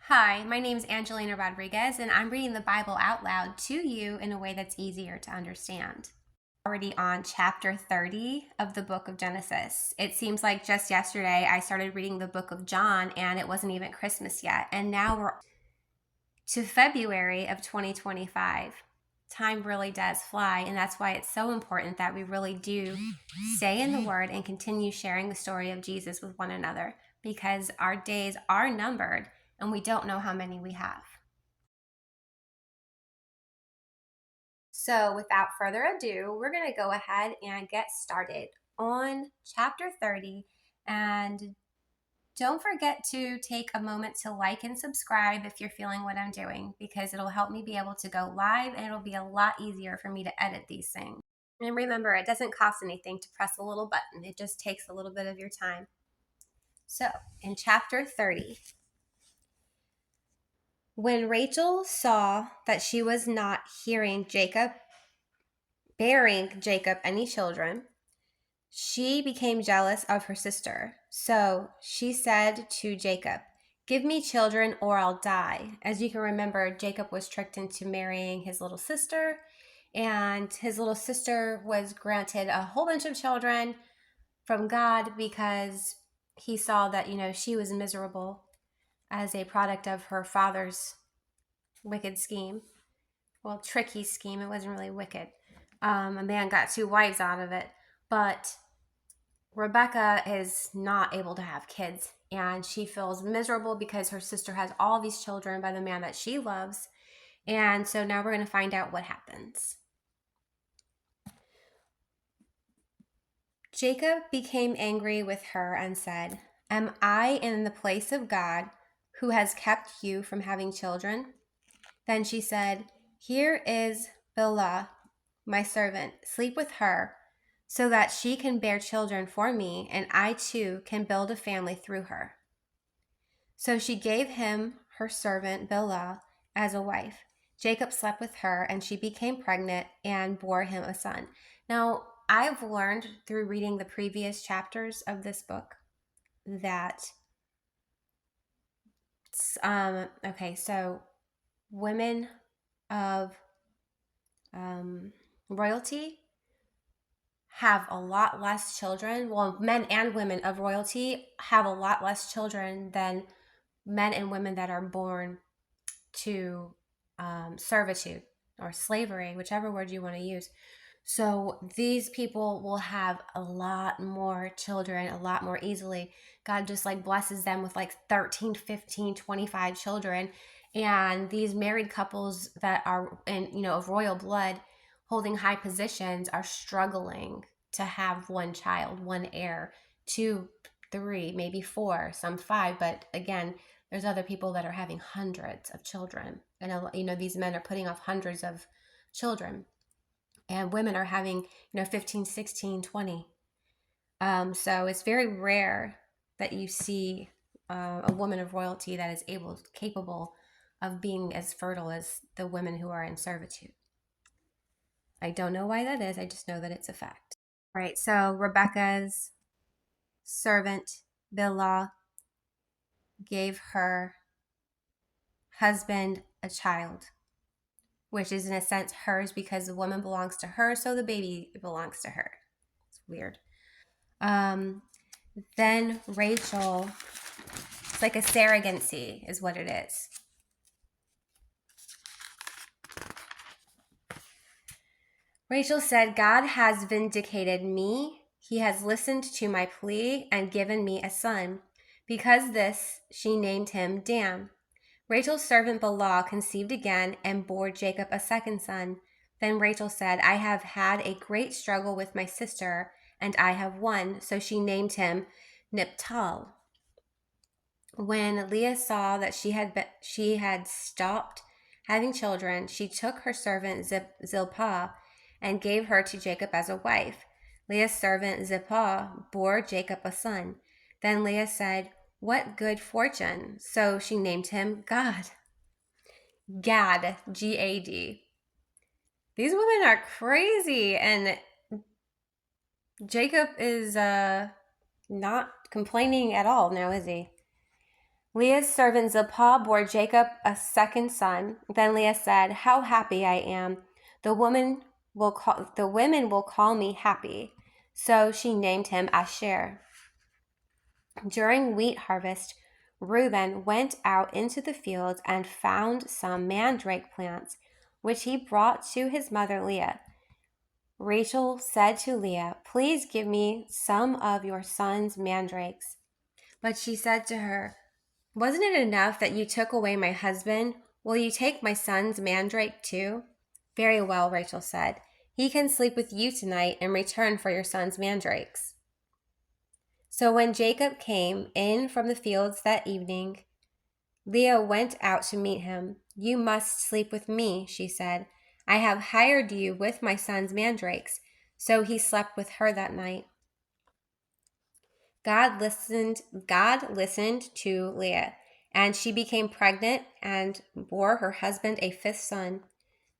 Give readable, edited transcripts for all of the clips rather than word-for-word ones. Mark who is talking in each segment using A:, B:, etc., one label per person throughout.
A: Hi, my name is Angelina Rodriguez, and I'm reading the Bible out loud to you in a way that's easier to understand. Already on chapter 30 of the book of Genesis. It seems like just yesterday I started reading the book of John, and it wasn't even Christmas yet. And now we're to February of 2025. Time really does fly, and that's why it's so important that we really do stay in the Word and continue sharing the story of Jesus with one another because our days are numbered and we don't know how many we have. So, without further ado, we're going to go ahead and get started on chapter 30. And don't forget to take a moment to like and subscribe if you're feeling what I'm doing, because it'll help me be able to go live and it'll be a lot easier for me to edit these things. And remember, it doesn't cost anything to press a little button, it just takes a little bit of your time. So, in chapter 30, when Rachel saw that she was not bearing Jacob any children, she became jealous of her sister. So she said to Jacob, "Give me children or I'll die." As you can remember, Jacob was tricked into marrying his little sister, and his little sister was granted a whole bunch of children from God because he saw that, she was miserable as a product of her father's wicked scheme. Well, tricky scheme. It wasn't really wicked. A man got two wives out of it, but Rebecca is not able to have kids, and she feels miserable because her sister has all these children by the man that she loves. And so now we're going to find out what happens. Jacob became angry with her and said, "Am I in the place of God who has kept you from having children?" Then she said, "Here is Bilhah, my servant. Sleep with her so that she can bear children for me, and I too can build a family through her." So she gave him her servant Bilhah as a wife. Jacob slept with her, and she became pregnant and bore him a son. Now, I've learned through reading the previous chapters of this book that, so women of royalty have a lot less children. Well, men and women of royalty have a lot less children than men and women that are born to servitude or slavery, whichever word you want to use. So these people will have a lot more children a lot more easily. God just like blesses them with like 13, 15, 25 children. And these married couples that are of royal blood holding high positions are struggling to have one child, one heir, two, three, maybe four, some five. But again, there's other people that are having hundreds of children. And, these men are putting off hundreds of children. And women are having, 15, 16, 20. So it's very rare that you see a woman of royalty that is capable of being as fertile as the women who are in servitude. I don't know why that is. I just know that it's a fact. All right. So Rebecca's servant, Bilhah, gave her husband a child, which is in a sense hers because the woman belongs to her, so the baby belongs to her. It's weird. Then Rachel, it's like a surrogacy is what it is. Rachel said, "God has vindicated me. He has listened to my plea and given me a son." Because this, she named him Dan. Rachel's servant Bilhah conceived again and bore Jacob a second son. Then Rachel said, "I have had a great struggle with my sister, and I have won." So she named him Naphtali. When Leah saw that she had stopped having children, she took her servant Zilpah and gave her to Jacob as a wife. Leah's servant Zilpah bore Jacob a son. Then Leah said, "What good fortune!" So she named him Gad. Gad, Gad. These women are crazy, and Jacob is not complaining at all now, is he? Leah's servant Zilpah bore Jacob a second son. Then Leah said, "How happy I am! The women will call me happy." So she named him Asher. During wheat harvest, Reuben went out into the fields and found some mandrake plants, which he brought to his mother Leah. Rachel said to Leah, "Please give me some of your son's mandrakes." But she said to her, "Wasn't it enough that you took away my husband? Will you take my son's mandrake too?" "Very well," Rachel said. "He can sleep with you tonight in return for your son's mandrakes." So when Jacob came in from the fields that evening, Leah went out to meet him. "You must sleep with me," she said. "I have hired you with my son's mandrakes." So he slept with her that night. God listened to Leah, and she became pregnant and bore her husband a fifth son.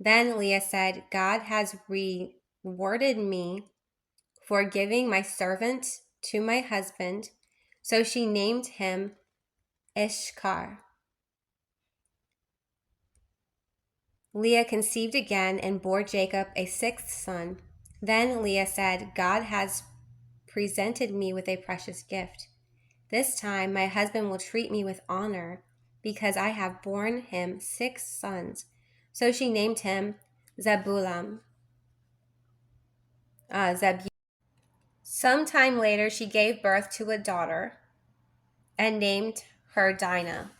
A: Then Leah said, "God has rewarded me for giving my servant to my husband." So she named him Ishkar. Leah conceived again and bore Jacob a sixth son. Then Leah said, "God has presented me with a precious gift. This time my husband will treat me with honor because I have borne him six sons." So she named him Zebulun. Sometime later, she gave birth to a daughter and named her Dinah.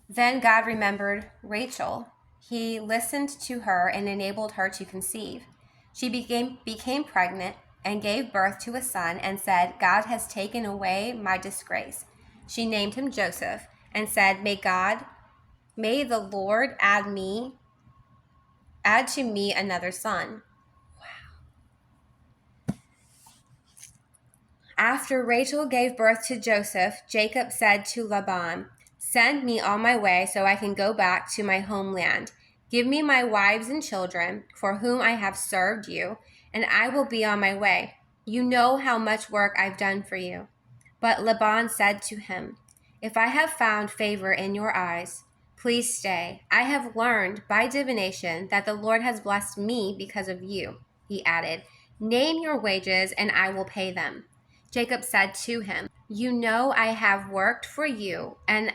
A: Then God remembered Rachel. He listened to her and enabled her to conceive. She became pregnant and gave birth to a son and said, "God has taken away my disgrace." She named him Joseph and said, May the Lord add to me another son." After Rachel gave birth to Joseph, Jacob said to Laban, "Send me on my way so I can go back to my homeland. Give me my wives and children, for whom I have served you, and I will be on my way. You know how much work I've done for you." But Laban said to him, "If I have found favor in your eyes, please stay. I have learned by divination that the Lord has blessed me because of you." He added, "Name your wages and I will pay them." Jacob said to him, "You know I have worked for you and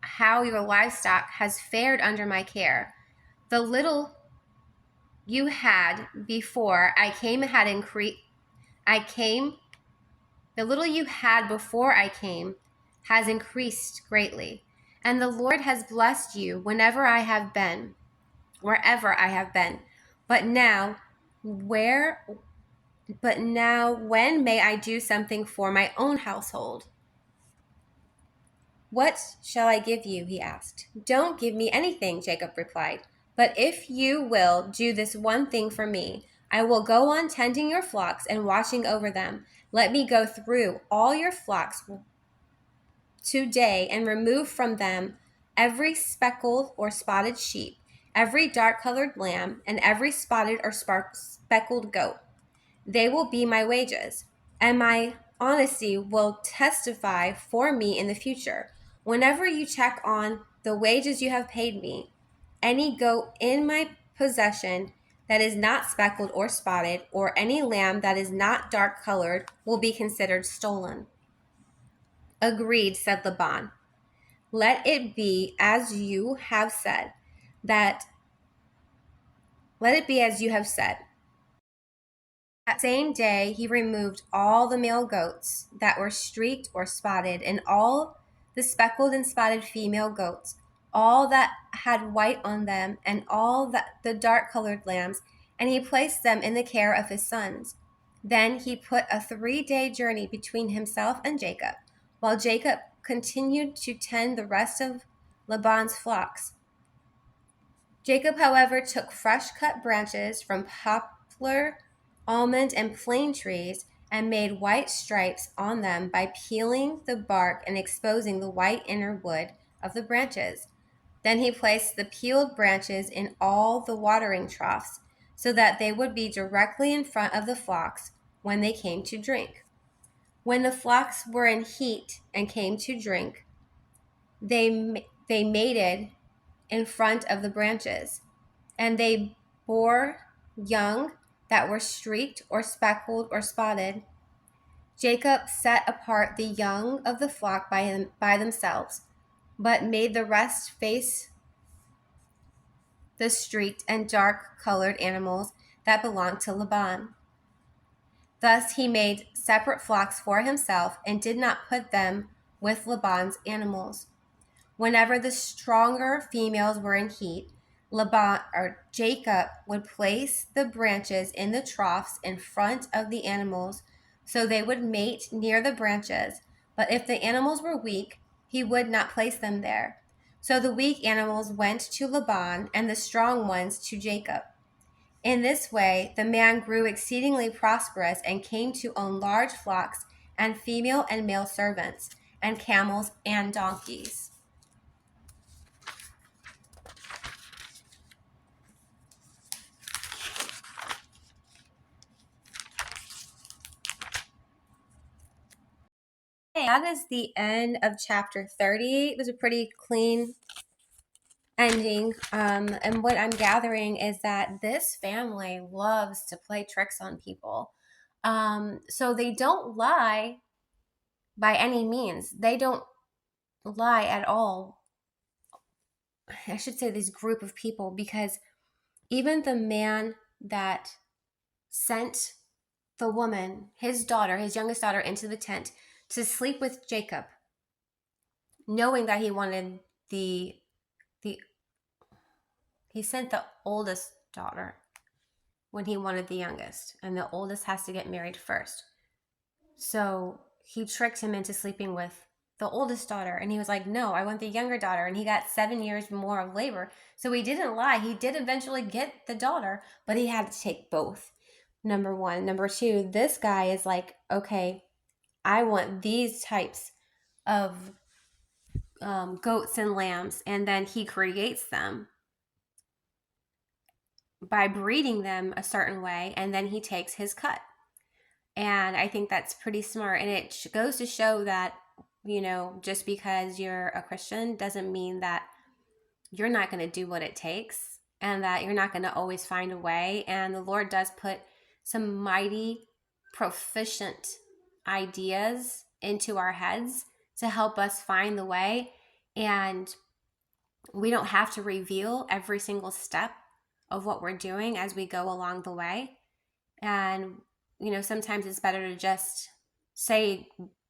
A: how your livestock has fared under my care. The little you had before I came has increased greatly, and the Lord has blessed you wherever I have been. But now, when may I do something for my own household?" "What shall I give you?" he asked. "Don't give me anything," Jacob replied. "But if you will do this one thing for me, I will go on tending your flocks and watching over them. Let me go through all your flocks today and remove from them every speckled or spotted sheep, every dark-colored lamb, and every spotted or speckled goat. They will be my wages, and my honesty will testify for me in the future. Whenever you check on the wages you have paid me, any goat in my possession that is not speckled or spotted, or any lamb that is not dark-colored, will be considered stolen." "Agreed," said Laban. Let it be as you have said. That same day he removed all the male goats that were streaked or spotted, and all the speckled and spotted female goats, all that had white on them, and all the dark-colored lambs, and he placed them in the care of his sons. Then he put a 3-day journey between himself and Jacob, while Jacob continued to tend the rest of Laban's flocks. Jacob, however, took fresh-cut branches from poplar, almond, and plane trees and made white stripes on them by peeling the bark and exposing the white inner wood of the branches. Then he placed the peeled branches in all the watering troughs, so that they would be directly in front of the flocks when they came to drink. When the flocks were in heat and came to drink, they mated in front of the branches, and they bore young that were streaked or speckled or spotted. Jacob set apart the young of the flock by themselves, but made the rest face the streaked and dark colored animals that belonged to Laban. Thus he made separate flocks for himself and did not put them with Laban's animals. Whenever the stronger females were in heat, Jacob would place the branches in the troughs in front of the animals, so they would mate near the branches. But if the animals were weak, he would not place them there. So the weak animals went to Laban, and the strong ones to Jacob. In this way, the man grew exceedingly prosperous and came to own large flocks and female and male servants, and camels and donkeys. That is the end of chapter 30. It was a pretty clean ending. And what I'm gathering is that this family loves to play tricks on people. So they don't lie by any means. They don't lie at all. I should say this group of people, because even the man that sent the woman, his daughter, his youngest daughter, into the tent to sleep with Jacob, knowing that he wanted the he sent the oldest daughter when he wanted the youngest, and the oldest has to get married first. So he tricked him into sleeping with the oldest daughter, and he was like, no, I want the younger daughter, and he got 7 years more of labor. So he didn't lie. He did eventually get the daughter, but he had to take both. Number one. Number two, this guy is like, okay, I want these types of goats and lambs, and then he creates them by breeding them a certain way, and then he takes his cut. And I think that's pretty smart. And it goes to show that, just because you're a Christian doesn't mean that you're not going to do what it takes, and that you're not going to always find a way. And the Lord does put some mighty, proficient ideas into our heads to help us find the way. And we don't have to reveal every single step of what we're doing as we go along the way. And, sometimes it's better to just say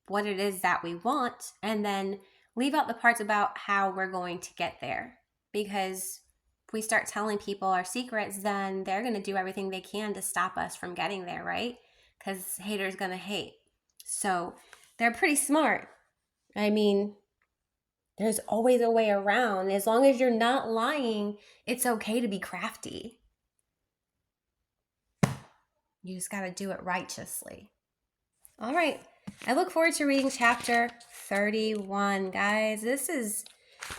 A: what it is that we want and then leave out the parts about how we're going to get there. Because if we start telling people our secrets, then they're going to do everything they can to stop us from getting there, right? Because haters going to hate. So they're pretty smart. I mean, there's always a way around. As long as you're not lying, it's okay to be crafty. You just got to do it righteously. All right. I look forward to reading chapter 31, guys. This is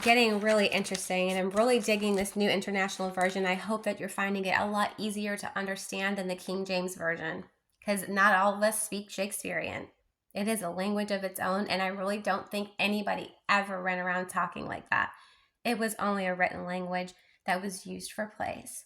A: getting really interesting, and I'm really digging this New International Version. I hope that you're finding it a lot easier to understand than the King James Version, because not all of us speak Shakespearean. It is a language of its own, and I really don't think anybody ever ran around talking like that. It was only a written language that was used for plays.